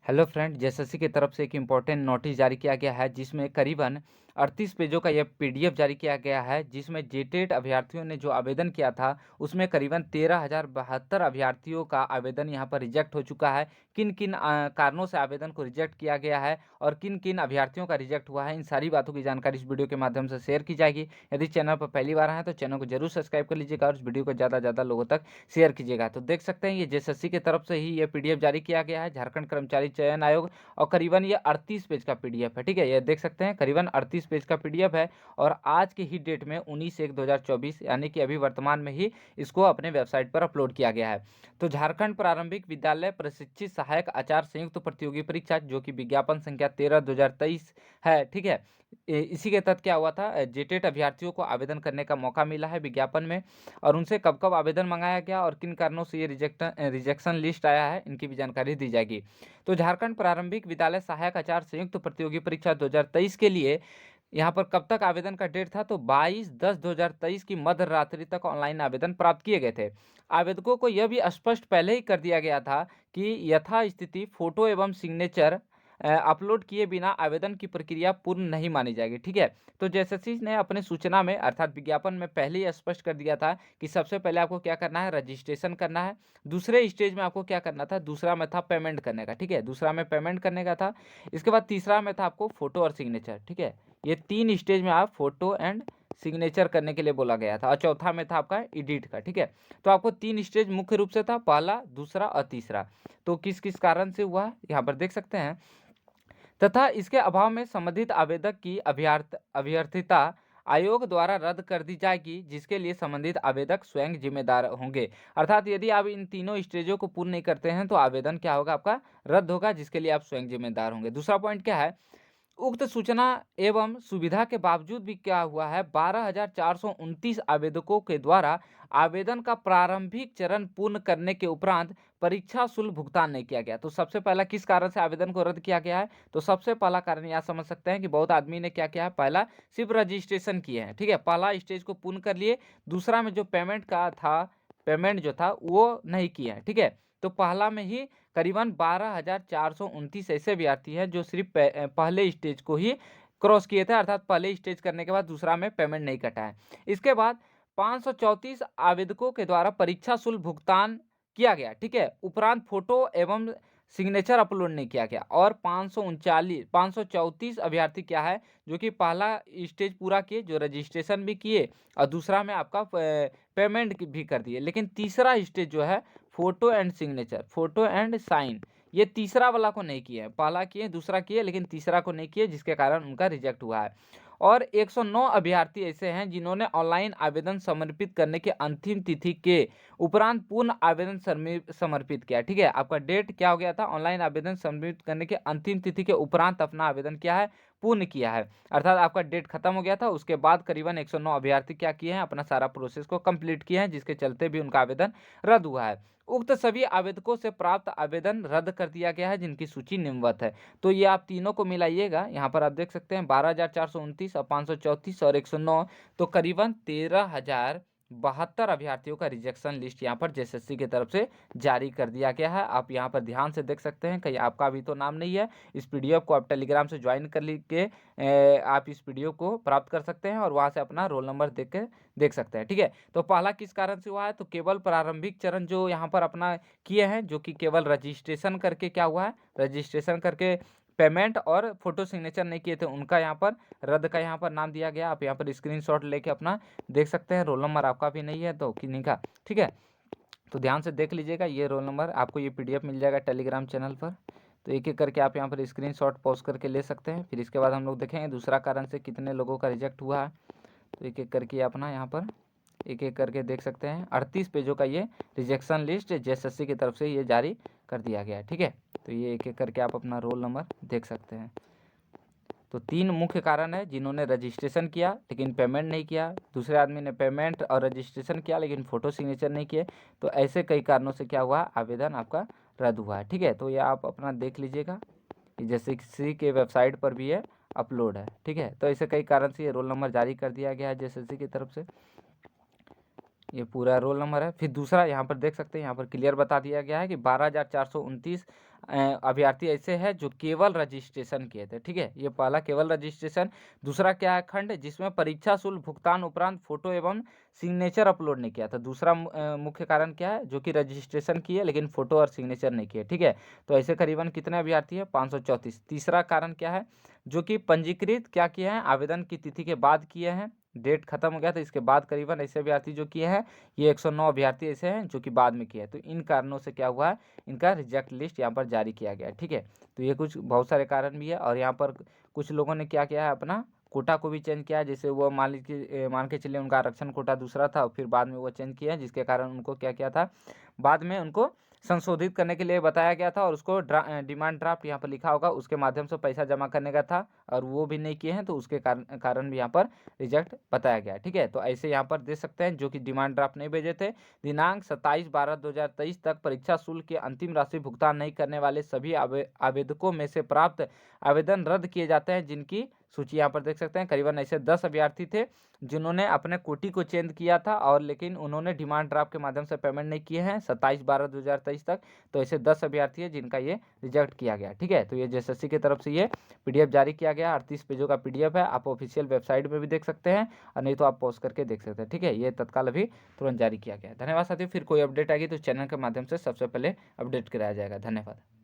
Hello friend, JSSC की तरफ से एक इम्पॉर्टेंट नोटिस जारी किया गया है जिसमें करीबन 38 पेजों का यह पीडीएफ जारी किया गया है जिसमें जेटेट अभ्यर्थियों ने जो आवेदन किया था उसमें करीबन 13,072 अभ्यर्थियों का आवेदन यहां पर रिजेक्ट हो चुका है। किन किन कारणों से आवेदन को रिजेक्ट किया गया है और किन किन अभ्यर्थियों का रिजेक्ट हुआ है, इन सारी बातों की जानकारी इस वीडियो के माध्यम से शेयर की जाएगी। यदि चैनल पर पहली बार आए तो चैनल को जरूर सब्सक्राइब कर लीजिएगा और इस वीडियो को ज़्यादा से ज़्यादा लोगों तक शेयर कीजिएगा। तो देख सकते हैं ये जेएसएससी की तरफ से ही ये पीडीएफ जारी किया गया है, झारखंड कर्मचारी चयन आयोग, और करीबन ये 38 पेज का पीडीएफ है। ठीक है, ये देख सकते हैं करीबन 38 पेज का पीडीएफ है और आज के ही डेट में 19/1/2024 यानी कि अभी वर्तमान में ही इसको अपने वेबसाइट पर अपलोड किया गया है। तो झारखंड प्रारंभिक विद्यालय प्रशिक्षित सहायक आचार्य संयुक्त प्रतियोगी परीक्षा जो कि विज्ञापन संख्या 13/2023 है। ठीक है, इसी के तहत क्या हुआ था, जेटेट अभ्यर्थियों को आवेदन करने का मौका मिला है विज्ञापन में, और उनसे कब कब आवेदन मंगाया गया और किन कारणों से ये रिजेक्शन लिस्ट आया है, इनकी भी जानकारी दी जाएगी। तो झारखंड प्रारंभिक विद्यालय सहायक आचार्य संयुक्त प्रतियोगी परीक्षा 2023 के लिए यहाँ पर कब तक आवेदन का डेट था, तो 22/10/2023 की मध्य रात्रि तक ऑनलाइन आवेदन प्राप्त किए गए थे। आवेदकों को यह भी स्पष्ट पहले ही कर दिया गया था कि यथास्थिति फोटो एवं सिग्नेचर अपलोड किए बिना आवेदन की प्रक्रिया पूर्ण नहीं मानी जाएगी। ठीक है, तो जेएसएससी ने अपने सूचना में अर्थात विज्ञापन में पहले ही स्पष्ट कर दिया था कि सबसे पहले आपको क्या करना है, रजिस्ट्रेशन करना है। दूसरे स्टेज में आपको क्या करना था, दूसरा में था पेमेंट करने का। ठीक है, दूसरा में पेमेंट करने का था। इसके बाद तीसरा में था आपको फोटो और सिग्नेचर। ठीक है, ये 3 स्टेज में आप फोटो एंड सिग्नेचर करने के लिए बोला गया था और चौथा में था आपका एडिट का। ठीक है, तो आपको 3 स्टेज मुख्य रूप से था, पहला, दूसरा और तीसरा। तो किस किस कारण से हुआ यहाँ पर देख सकते हैं। तथा इसके अभाव में संबंधित आवेदक की अभ्यर्थिता आयोग द्वारा रद्द कर दी जाएगी, जिसके लिए संबंधित आवेदक स्वयं जिम्मेदार होंगे। अर्थात यदि आप इन तीनों स्टेजों को पूर्ण नहीं करते हैं तो आवेदन क्या होगा, आपका रद्द होगा, जिसके लिए आप स्वयं जिम्मेदार होंगे। दूसरा पॉइंट क्या है, उक्त सूचना एवं सुविधा के बावजूद भी क्या हुआ है, 12,429 आवेदकों के द्वारा आवेदन का प्रारंभिक चरण पूर्ण करने के उपरांत परीक्षा शुल्क भुगतान नहीं किया गया। तो सबसे पहला किस कारण से आवेदन को रद्द किया गया है, तो सबसे पहला कारण यह समझ सकते हैं कि बहुत आदमी ने क्या किया है, पहला सिर्फ रजिस्ट्रेशन किए हैं। ठीक है, पहला स्टेज को पूर्ण कर लिए, दूसरा में जो पेमेंट का था, पेमेंट जो था वो नहीं किया है। ठीक है, तो पहला में ही करीबन 12,429 ऐसे अभ्यर्थी हैं जो सिर्फ पहले स्टेज को ही क्रॉस किए थे, अर्थात पहले स्टेज करने के बाद दूसरा में पेमेंट नहीं कटा है। इसके बाद 534 आवेदकों के द्वारा परीक्षा शुल्क भुगतान किया गया। ठीक है, उपरांत फोटो एवं सिग्नेचर अपलोड नहीं किया गया, और 534 अभ्यर्थी क्या है जो कि पहला स्टेज पूरा किए, जो रजिस्ट्रेशन भी किए और दूसरा में आपका पेमेंट भी कर दिए, लेकिन तीसरा स्टेज जो है photo and signature, photo and sign, ये तीसरा वाला को नहीं किए, पहला किए, दूसरा किए, लेकिन तीसरा को नहीं किए, जिसके कारण उनका रिजेक्ट हुआ है। और 109 अभ्यर्थी ऐसे हैं जिन्होंने ऑनलाइन आवेदन समर्पित करने की अंतिम तिथि के उपरांत पूर्ण आवेदन समर्पित किया। ठीक है, आपका डेट क्या हो गया था, ऑनलाइन आवेदन समर्पित करने के अंतिम तिथि के उपरांत अपना आवेदन किया है, पूर्ण किया है, अर्थात आपका डेट खत्म हो गया था, उसके बाद करीबन 109 अभ्यर्थी क्या किए हैं, अपना सारा प्रोसेस को कंप्लीट किए हैं, जिसके चलते भी उनका आवेदन रद्द हुआ है। उक्त सभी आवेदकों से प्राप्त आवेदन रद्द कर दिया गया है, जिनकी सूची निम्नवत है। तो ये आप तीनों को मिलाइएगा, यहाँ पर आप देख सकते हैं 12,429 और 534 और 109, तो करीबन 13,072 अभ्यर्थियों का रिजेक्शन लिस्ट यहाँ पर जेएसएससी की तरफ से जारी कर दिया गया है। आप यहाँ पर ध्यान से देख सकते हैं, कहीं आपका भी तो नाम नहीं है। इस पीडीएफ को आप टेलीग्राम से ज्वाइन कर लीजिए, आप इस पीडीएफ को प्राप्त कर सकते हैं और वहाँ से अपना रोल नंबर देख सकते हैं। ठीक है, तो पहला किस कारण से हुआ है, तो केवल प्रारंभिक चरण जो यहाँ पर अपना किए हैं, जो कि केवल रजिस्ट्रेशन करके क्या हुआ है, रजिस्ट्रेशन करके पेमेंट और फोटो सिग्नेचर नहीं किए थे, उनका यहाँ पर रद्द का यहाँ पर नाम दिया गया। आप यहाँ पर स्क्रीनशॉट लेके अपना देख सकते हैं, रोल नंबर आपका भी नहीं है तो किन्हीं का। ठीक है, तो ध्यान से देख लीजिएगा, ये रोल नंबर आपको ये पीडीएफ मिल जाएगा टेलीग्राम चैनल पर। तो एक एक करके आप यहाँ पर स्क्रीनशॉट पोस्ट करके ले सकते हैं। फिर इसके बाद हम लोग देखेंगे दूसरा कारण से कितने लोगों का रिजेक्ट हुआ है। तो एक एक करके अपना यहाँ पर एक एक करके देख सकते हैं, 38 पेजों का ये रिजेक्शन लिस्ट जेएसएससी की तरफ से ये जारी कर दिया गया है। ठीक है, तो ये एक एक करके आप अपना रोल नंबर देख सकते हैं। तो 3 मुख्य कारण है, जिन्होंने रजिस्ट्रेशन किया लेकिन पेमेंट नहीं किया, दूसरे आदमी ने पेमेंट और रजिस्ट्रेशन किया लेकिन फ़ोटो सिग्नेचर नहीं किए, तो ऐसे कई कारणों से क्या हुआ, आवेदन आपका रद्द हुआ है। ठीक है, तो ये आप अपना देख लीजिएगा, जैसे किसी के वेबसाइट पर भी ये अपलोड है। ठीक है, तो ऐसे कई कारण से ये रोल नंबर जारी कर दिया गया है जेएसएससी की तरफ से। ये पूरा रोल नंबर है। फिर दूसरा यहाँ पर देख सकते हैं, यहाँ पर क्लियर बता दिया गया है कि 12,429 अभ्यर्थी ऐसे हैं जो केवल रजिस्ट्रेशन किए थे। ठीक है, ये पहला केवल रजिस्ट्रेशन। दूसरा क्या है, खंड जिसमें परीक्षा शुल्क भुगतान उपरांत फोटो एवं सिग्नेचर अपलोड नहीं किया था। दूसरा मुख्य कारण क्या है, जो कि रजिस्ट्रेशन किए लेकिन फोटो और सिग्नेचर नहीं किए। ठीक है, तो ऐसे करीबन कितने अभ्यर्थी है, 534। तीसरा कारण क्या है, जो कि पंजीकृत क्या किए हैं, आवेदन की तिथि के बाद किए हैं, डेट खत्म हो गया तो इसके बाद करीबन ऐसे अभ्यर्थी जो किए हैं, ये 109 अभ्यर्थी ऐसे हैं जो कि बाद में किए हैं। तो इन कारणों से क्या हुआ है, इनका रिजेक्ट लिस्ट यहाँ पर जारी किया गया है। ठीक है, तो ये कुछ बहुत सारे कारण भी है। और यहाँ पर कुछ लोगों ने क्या किया है, अपना कोटा को भी चेंज किया है। जैसे वो मान के चलिए उनका आरक्षण कोटा दूसरा था और फिर बाद में वो चेंज किया है, जिसके कारण उनको क्या किया था, बाद में उनको संशोधित करने के लिए बताया गया था और उसको डिमांड ड्राफ्ट यहाँ पर लिखा होगा, उसके माध्यम से पैसा जमा करने का था और वो भी नहीं किए हैं, तो उसके कारण भी यहाँ पर रिजेक्ट बताया गया। ठीक है, तो ऐसे यहाँ पर दे सकते हैं जो कि डिमांड ड्राफ्ट नहीं भेजे थे। दिनांक 27/12/2023 तक परीक्षा शुल्क की अंतिम राशि भुगतान नहीं करने वाले सभी आवेदकों में से प्राप्त आवेदन रद्द किए जाते हैं, जिनकी सूची यहाँ पर देख सकते हैं। करीबन ऐसे 10 अभ्यर्थी थे जिन्होंने अपने कोटि को चेंज किया था और लेकिन उन्होंने डिमांड ड्राफ्ट के माध्यम से पेमेंट नहीं किए हैं 27/12/2023 तक। तो ऐसे 10 अभ्यर्थी है जिनका ये रिजेक्ट किया गया। ठीक है, तो ये जेएसएससी की तरफ से ये पीडीएफ जारी किया गया, 38 पेजों का पीडीएफ है। आप ऑफिशियल वेबसाइट पर भी देख सकते हैं और नहीं तो आप पॉज करके देख सकते हैं। ठीक है, ये तत्काल अभी तुरंत जारी किया गया है। धन्यवाद साथियों, फिर कोई अपडेट आएगी तो चैनल के माध्यम से सबसे पहले अपडेट कराया जाएगा। धन्यवाद।